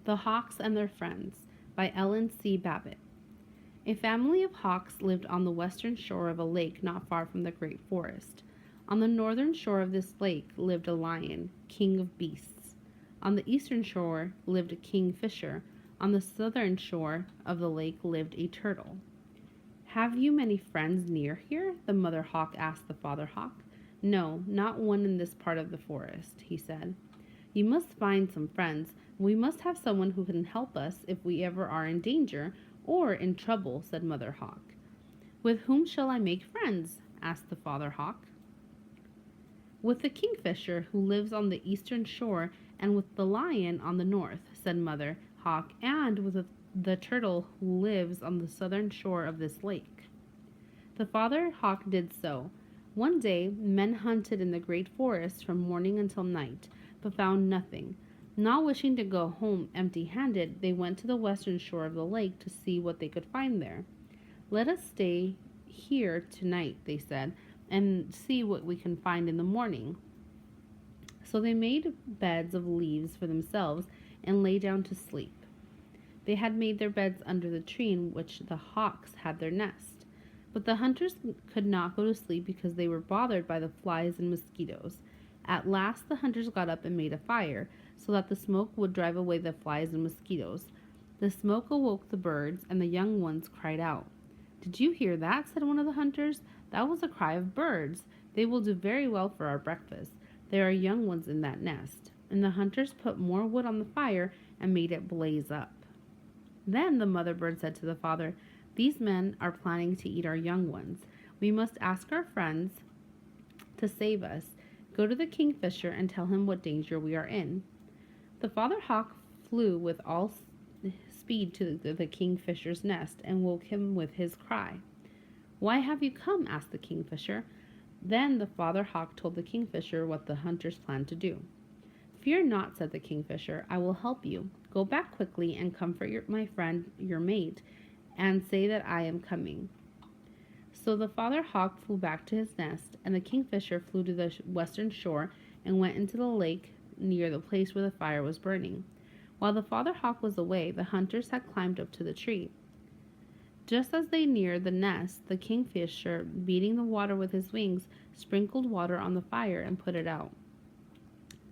The Hawks and Their Friends by Ellen C. Babbitt. A family of hawks lived on the western shore of a lake not far from the great forest. On the northern shore of this lake lived a lion, king of beasts. On the eastern shore lived a kingfisher. On the southern shore of the lake lived a turtle. Have you many friends near here? The mother hawk asked the father hawk. No, not one in this part of the forest, he said. You must find some friends. We must have someone who can help us if we ever are in danger or in trouble, said Mother Hawk. With whom shall I make friends? Asked the Father Hawk. With the kingfisher who lives on the eastern shore and with the lion on the north, said Mother Hawk, and with the turtle who lives on the southern shore of this lake. The Father Hawk did so. One day, men hunted in the great forest from morning until night, but found nothing. Not wishing to go home empty-handed, they went to the western shore of the lake to see what they could find there. Let us stay here tonight, they said, and see what we can find in the morning. So they made beds of leaves for themselves and lay down to sleep. They had made their beds under the tree in which the hawks had their nest. But the hunters could not go to sleep because they were bothered by the flies and mosquitoes. At last the hunters got up and made a fire, so that the smoke would drive away the flies and mosquitoes. The smoke awoke the birds, and the young ones cried out. Did you hear that? Said one of the hunters. That was a cry of birds. They will do very well for our breakfast. There are young ones in that nest. And the hunters put more wood on the fire and made it blaze up. Then the mother bird said to the father, These men are planning to eat our young ones. We must ask our friends to save us. Go to the kingfisher and tell him what danger we are in. The father hawk flew with all speed to the kingfisher's nest and woke him with his cry. Why have you come? Asked the kingfisher. Then the father hawk told the kingfisher what the hunters planned to do. Fear not, said the kingfisher, I will help you. Go back quickly and comfort my friend, your mate, and say that I am coming. So the father hawk flew back to his nest, and the kingfisher flew to the western shore and went into the lake near the place where the fire was burning. While the father hawk was away, the hunters had climbed up to the tree. Just as they neared the nest, the kingfisher, beating the water with his wings, sprinkled water on the fire and put it out.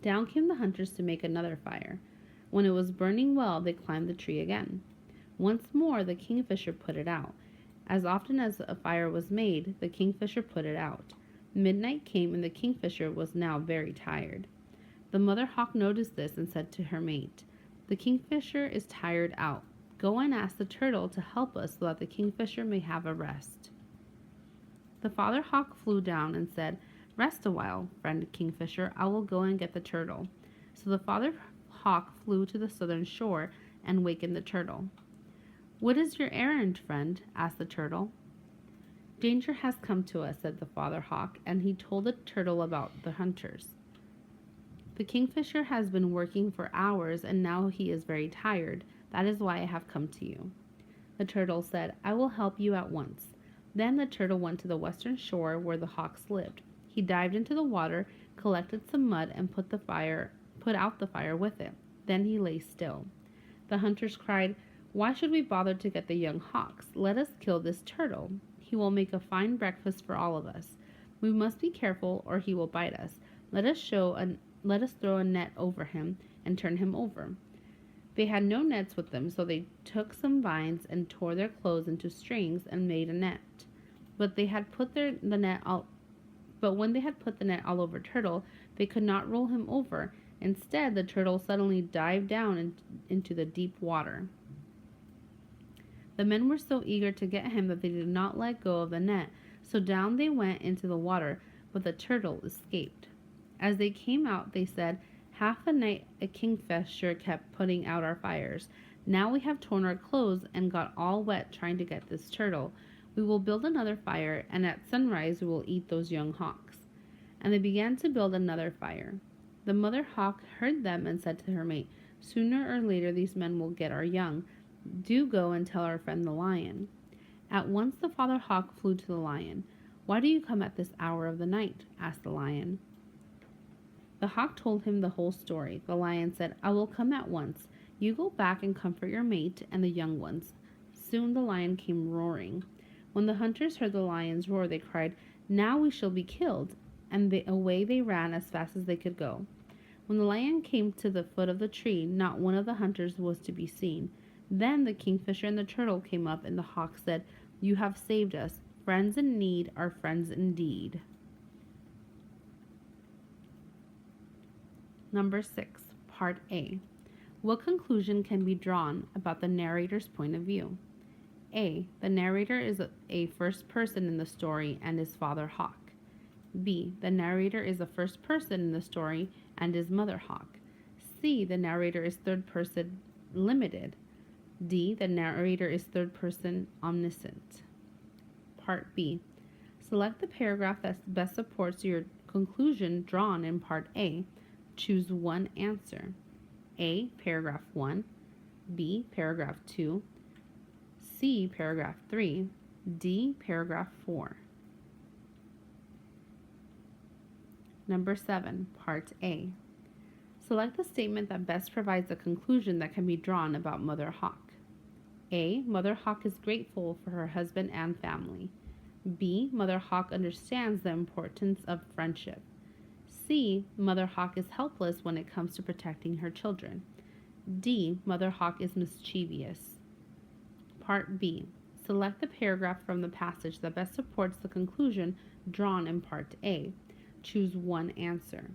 Down came the hunters to make another fire. When it was burning well, they climbed the tree again. Once more, the kingfisher put it out. As often as a fire was made, the kingfisher put it out. Midnight came, and the kingfisher was now very tired. The mother hawk noticed this and said to her mate, The kingfisher is tired out. Go and ask the turtle to help us so that the kingfisher may have a rest. The father hawk flew down and said, Rest a while, friend kingfisher. I will go and get the turtle. So the father hawk flew to the southern shore and wakened the turtle. What is your errand, friend? Asked the turtle. Danger has come to us, said the father hawk, and he told the turtle about the hunters. The kingfisher has been working for hours, and now he is very tired. That is why I have come to you. The turtle said, I will help you at once. Then the turtle went to the western shore where the hawks lived. He dived into the water, collected some mud, and put out the fire with it. Then he lay still. The hunters cried, Why should we bother to get the young hawks? Let us kill this turtle. He will make a fine breakfast for all of us. We must be careful, or he will bite us. Let us throw a net over him and turn him over. They had no nets with them, so they took some vines and tore their clothes into strings and made a net. But when they had put the net all over Turtle, they could not roll him over. Instead, the turtle suddenly dived down into the deep water. The men were so eager to get him that they did not let go of the net, so down they went into the water, but the turtle escaped. As they came out, they said, Half the night a kingfisher kept putting out our fires. Now we have torn our clothes and got all wet trying to get this turtle. We will build another fire, and at sunrise we will eat those young hawks. And they began to build another fire. The mother hawk heard them and said to her mate, Sooner or later these men will get our young. Do go and tell our friend the lion. At once the father hawk flew to the lion. Why do you come at this hour of the night? Asked the lion. The hawk told him the whole story. The lion said, I will come at once. You go back and comfort your mate and the young ones." Soon the lion came roaring. When the hunters heard the lion's roar, they cried, "Now we shall be killed," and away they ran as fast as they could go. When the lion came to the foot of the tree, not one of the hunters was to be seen. Then the kingfisher and the turtle came up, and the hawk said, "You have saved us. Friends in need are friends indeed." Number 6, Part A. What conclusion can be drawn about the narrator's point of view? A. The narrator is a first person in the story and is Father Hawk. B. The narrator is a first person in the story and is Mother Hawk. C. The narrator is third person limited. D. The narrator is third person omniscient. Part B. Select the paragraph that best supports your conclusion drawn in Part A. Choose one answer. A. Paragraph 1. B. Paragraph 2. C. Paragraph 3. D. Paragraph 4. Number 7, Part A. Select the statement that best provides a conclusion that can be drawn about Mother Hawk. A. Mother Hawk is grateful for her husband and family. B. Mother Hawk understands the importance of friendship. C. Mother Hawk is helpless when it comes to protecting her children. D. Mother Hawk is mischievous. Part B. Select the paragraph from the passage that best supports the conclusion drawn in Part A. Choose one answer.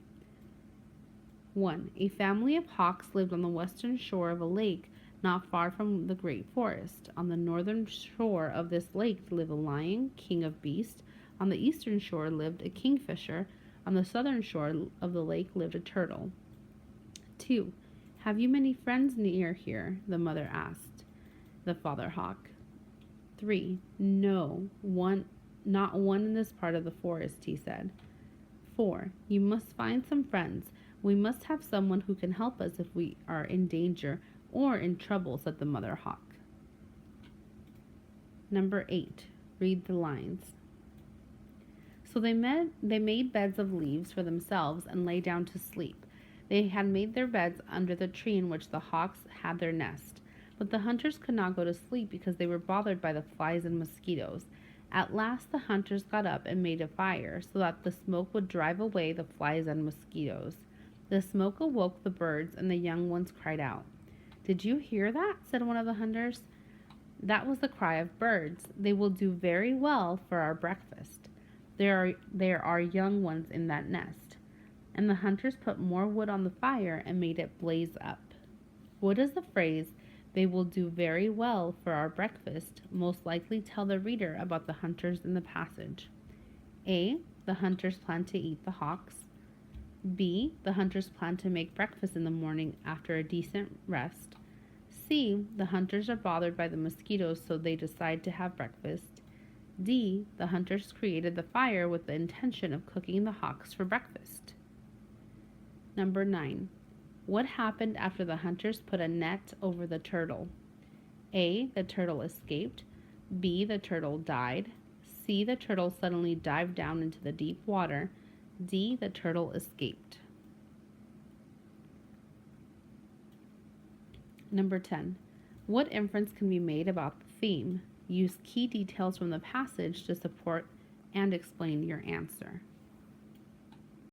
1. A family of hawks lived on the western shore of a lake not far from the great forest. On the northern shore of this lake lived a lion, king of beasts. On the eastern shore lived a kingfisher. On the southern shore of the lake lived a turtle. 2. Have you many friends near here? The mother asked the father hawk. 3. No, not one in this part of the forest, he said. 4. You must find some friends. We must have someone who can help us if we are in danger or in trouble, said the mother hawk. Number 8. Read the lines. So they made beds of leaves for themselves and lay down to sleep. They had made their beds under the tree in which the hawks had their nest. But the hunters could not go to sleep because they were bothered by the flies and mosquitoes. At last the hunters got up and made a fire so that the smoke would drive away the flies and mosquitoes. The smoke awoke the birds, and the young ones cried out. "Did you hear that?" said one of the hunters. "That was the cry of birds. They will do very well for our breakfast. There are young ones in that nest." And the hunters put more wood on the fire and made it blaze up. What does the phrase, "they will do very well for our breakfast," most likely tell the reader about the hunters in the passage? A. The hunters plan to eat the hawks. B. The hunters plan to make breakfast in the morning after a decent rest. C. The hunters are bothered by the mosquitoes, so they decide to have breakfast. D. The hunters created the fire with the intention of cooking the hawks for breakfast. Number 9. What happened after the hunters put a net over the turtle? A. The turtle escaped. B. The turtle died. C. The turtle suddenly dived down into the deep water. D. The turtle escaped. Number 10. What inference can be made about the theme? Use key details from the passage to support and explain your answer.